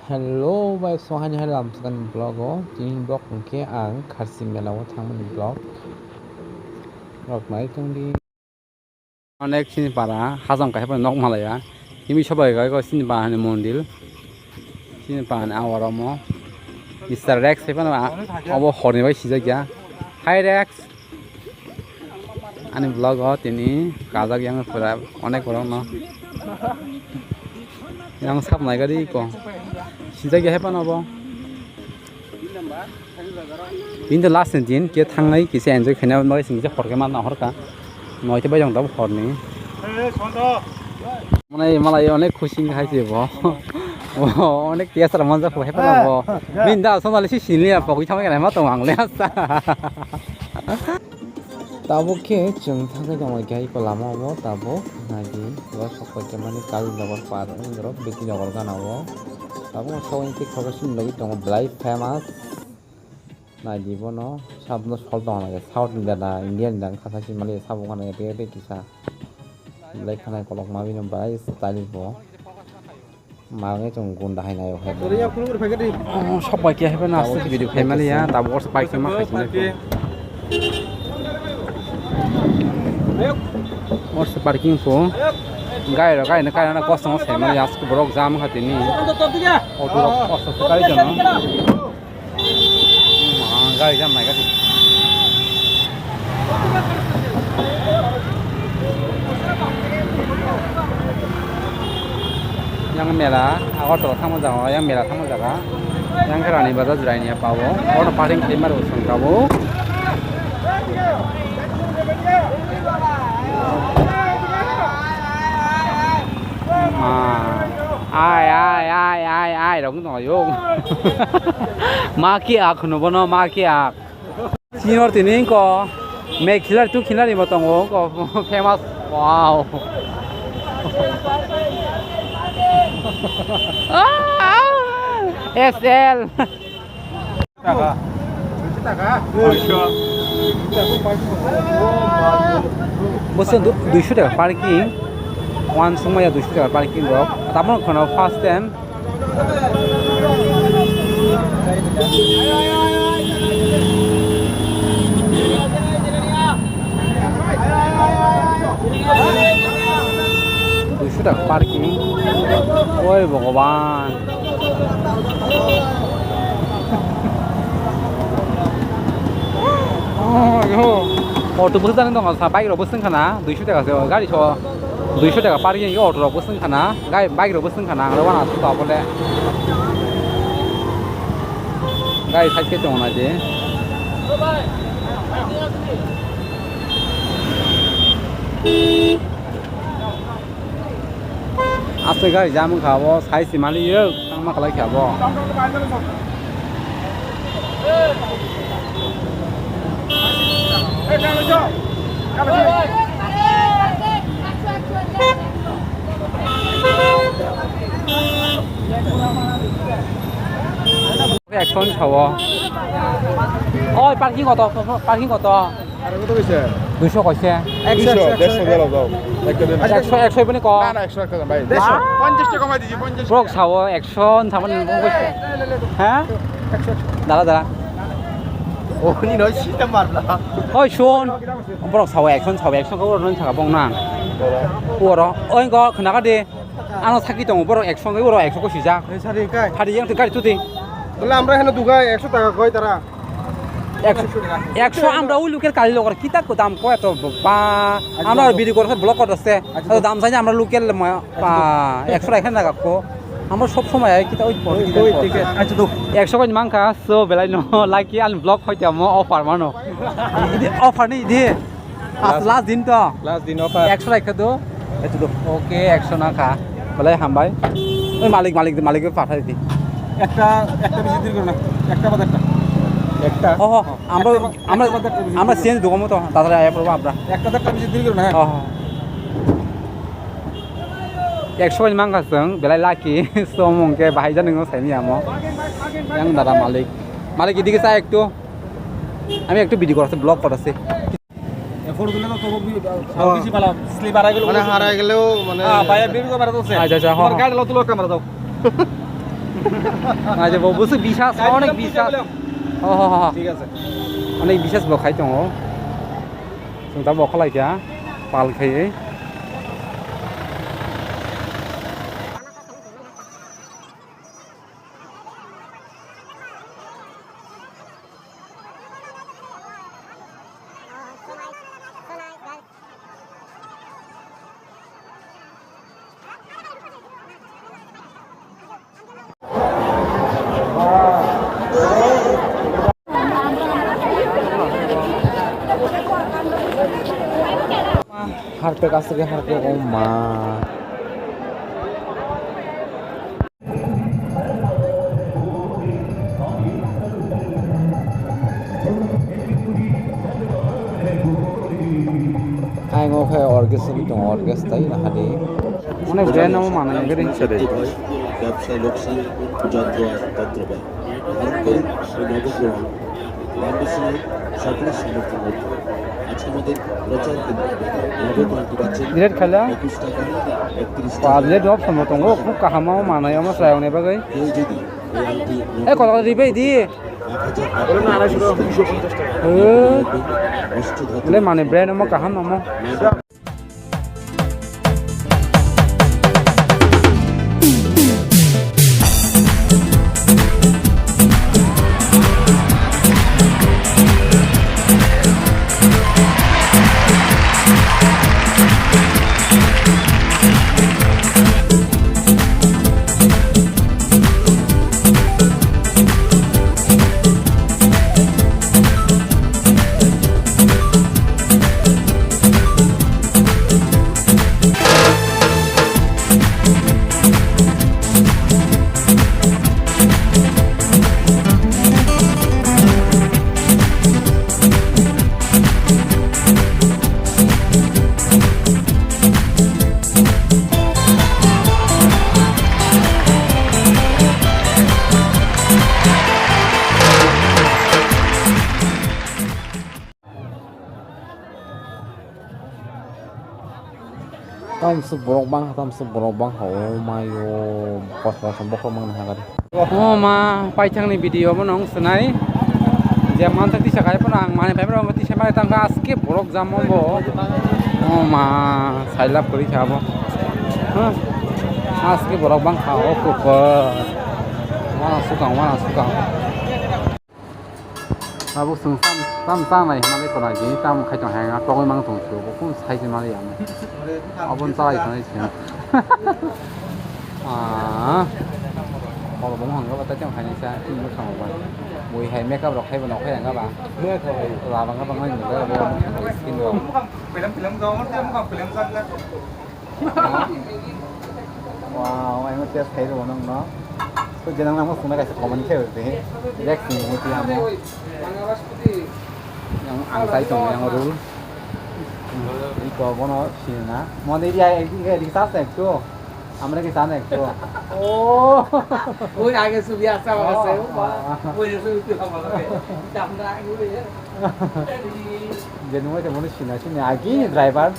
Hello by Sohan Haram sekan blog ini blog ke ang kharsi melaw thangmani blog mai tongdi অনেক চিনি পারা হাজাম কাহে knock Malaya ইমি সবাই গায় চিনি পাহানি মন্দির চিনি পাহানি আওয়ারম মিস্টার রেক্স হেপান অব হরনিবাই সিজা গিয়া হাই রেক্স আনি ব্লগ তিনি কাজা গিয়া অনেক বড় ন yang sap nai gadi ko sida ge hepan abo in the last din ke thangnai ki se enjoy khena noi sing je horke man na horka noi te bajang dab horni মানে মালাই অনেক খুশি খাইছে ব অনেক test মজা হেপান abo minda sonali si sinlia pokoi thamai ga ma tong angle asa tabo ke chung thangkai dong gai ko lama abo tabo nagi lo sokoi ke mani kal jogor par ngro beti jogor gana abo tabo sawin tik khogasin logi dong blai famous nagi bono sabno sol dong lage south india da indian dang khasasi mali sabo gana be be kisa blai khana kolok mabi no bai style bo মাগে চং গুন্ডা high নায়ক হে সবাই কি হবে না আসছে video family ya tabo spike ma খাইছে और से पार्किंग को गाय ना कष्ट से मैं आज को ब्लॉक जाम खाते नहीं ऑटो कष्ट से गाड़ी जाना हां गाड़ी जाम नहीं गाड़ी yang merah auto थांगो जाओ yang merah थांगो जागा yang kerani बाजार जिरायनिया पावो और पार्किंग क्लेमर उसन काबो ai đóng nổi không ma kia ạc nó bano ma kia ạc xin hỏi thì nên có mẹ killer tu killer đi mà tông có famous wow SL 무슨 200 টাকা parking one সময় 200 টাকা parking rock তারপর কোন first time টাকা parking ওই ভগবান auto বসে জানেন দङ বাইকरावबो सोंखाना 200 টাকাसो गाड़ी स 200 টাকা पार्किं इ अटोरावबो सोंखाना बाइकरावबो सोंखाना आंलाय वाना सुताबले गाड़ी साइडके दङ ना जे आसे गाड़ी जाम खाबो साइज मालियो मा खालाय खाबो একশন ছাব ওই পার্কিং কত পার্কিং কত আর কত কইছে 200 কইছে 100 150 গেল যাও 100 100 বনি ক না না 100 টাকা ভাই 50 টাকা কমাই দিছি 50 ব্রক ছাব 100 থামান কইছে হ্যাঁ 100 দাঁড়া দাঁড়া 오니 너 진짜 말라. 어이 쇼. 뭐라 사와 액션 그거는 차가 봉나. 뭐라? 어이 거 그나가디. 아노 사기 동 뭐라 액션 그거로 액션 거 시작. 사리까. 사리 양 가리 투디. তাহলে আমরা এখানে দুগা 100 টাকা কই তারা 100 আমরা ওই লোকের কালি লগর কিতা কো দাম কয় তো বা আমরা ভিডিও করে ব্লক করতেছে তো দাম চাই আমরা লোকাল 100 এখানে টাকা কো আমরা সব সময় কিতা ওই ঠিক আছে আচ্ছা তো 100 কই মাংকা সো বেলাই ন লাইকি আন ব্লগ হইতে মো অফার মানো ইদি অফার নি দি লাস্ট দিন তো লাস্ট দিন অফার 100 রাখা তো আচ্ছা তো ওকে 100 না খা বেলাই হামবাই ওই মালিককে পাঠাই দি একটা বেশি দিন করো না একটা বাজারটা একটা আমরা চেঞ্জ দোকামো তো তাড়াতাড়ি আয়া পড়বো আমরা একটা বেশি দিন করো না হ্যাঁ 100 망가성 বেলাই লাকি সোমংকে ভাইজান নং সাইনিয়ামো yang দাদা মালিক এদিকে চাই একটু আমি একটু ভিডিও করতে ব্লগ করতেছি ফটোগুলো তো বেশি ভালো স্লিপ হারাই গেল মানে হারাই গেলেও মানে ভাইয়া ভিডিও করে দাও আচ্ছা আচ্ছা আমার গাড়ি লো ক্যামেরা দাও আচ্ছা বসে বিশ্বাস অনেক বিশ্বাস ঠিক আছে অনেক বিশ্বাস বখাই দङ जों दा बखा लायदिया पालखायै harpe kaste ke harpe oh ma ai ngo khe orges ni dong orges tai na hadi অনেক ব্র্যান্ড নাম মানে গরি ছেড়ে ব্যবসায় লোকসান যন্ত্র তন্ত্রব্যয় ভারতের নবগ্রহ বাংলাদেশের সকলের সমর্থন মধ্যে আজকে আমাদের প্রচার Direct খেলা 21 টাকা 31 পাবলে ডব সমতং ও খুব কাহামাও মানায় আমার সায়ও নে বাগৈ কেউ যদি এই আংটি এ কত দিবে দি 1250 টাকা বলে মানে ব্র্যান্ড নাম কাহাম নাম tamsu borok bang ho mayo kosmo sambok mang na hagari oh ma paithang ni video mo nong sunai je man thak ti sakai panang mane pai ro mati semai tang aske borok jammo bo oh ma sailap kori khabo ha aske borok bang khao ko ko mana sukang abu sung tam này mà cái còn lại cái tam khai trồng hàng á tôi mang thùng chiều cũng sai gì mà đi ăn ở bên trái thằng này chuyện à họ là bóng hồng các bạn tới trong hàng này sao cũng không phải mùi hay make up đọc hay vào nọc hay các bạn nước thôi là bằng các bạn ơi những cái bộ skin được wow anh có test thấy rồi nó tôi chỉ đang làm một số cái của mình chơi thế Jack thì một tí ham yang angkai dong yang rul 이거 뭐노 시나 뭐 내리야 이게 리사스 액죠 아무래도 리사스 액죠 오 ôi ai cái sự việc sao mà xéo quá ôi sự tự không mà chậm lại cái gì vậy giờ nó mới muốn xin là xin nhà kỹ driver